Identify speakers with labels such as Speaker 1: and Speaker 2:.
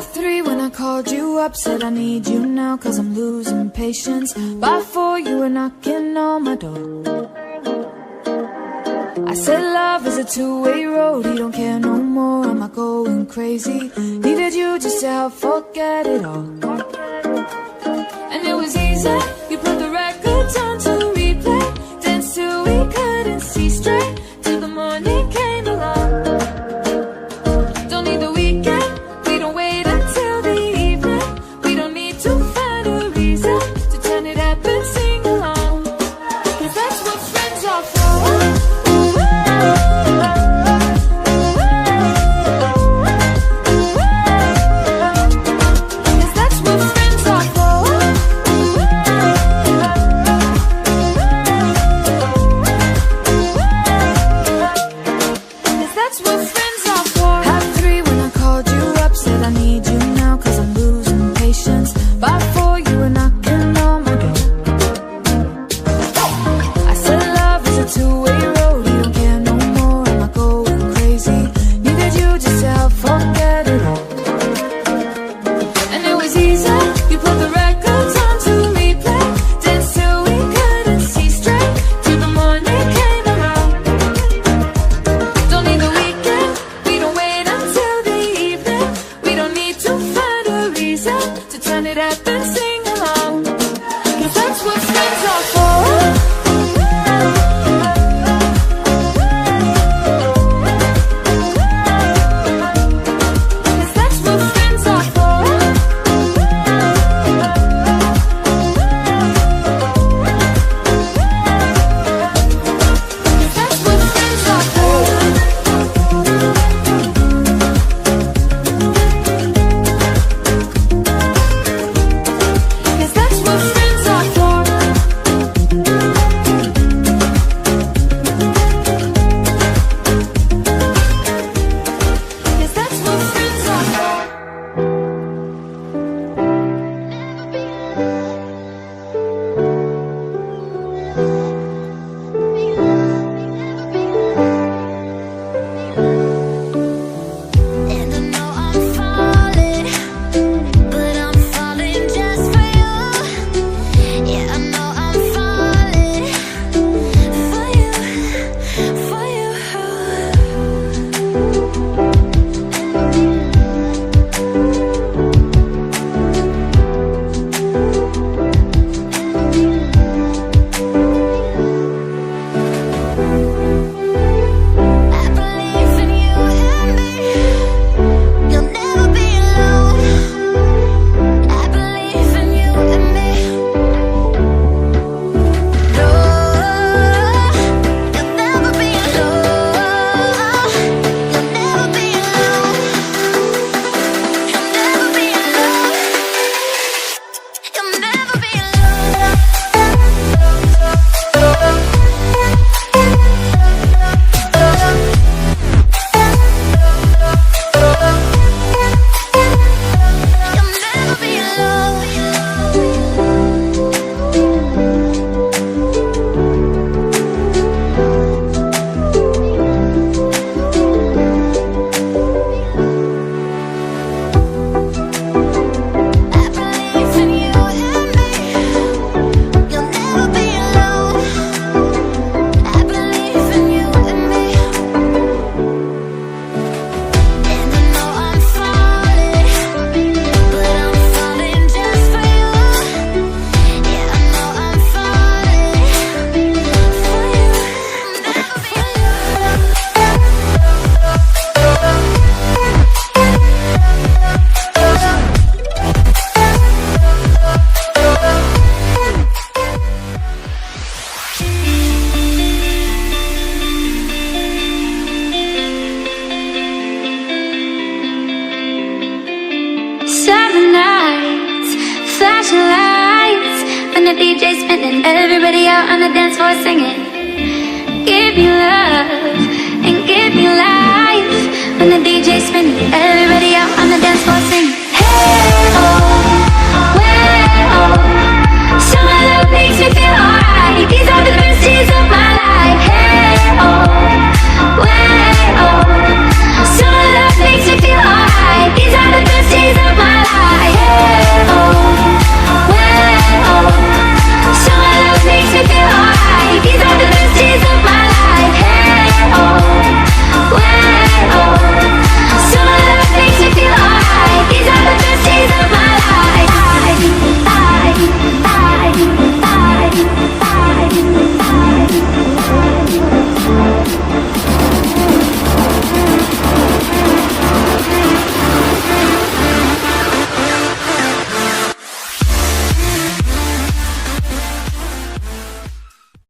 Speaker 1: 3 when I called you up, said I need you now cause I'm losing patience. By 4 you were knocking on my door. I said love is a two-way road, he don't care no more, am I going crazy? Needed you just to help forget it all. And it was easy, you put the records on to replay, danced till we couldn't see straight, till the morning came along. Don't need the weekend, we don't wait until the evening, we don't need to find a reason to turn it up and sing along, cause that's what friends are for.
Speaker 2: Everybody out on the dance floor singing. Give me love and give me life. When the DJ's spinning, everybody out on the dance floor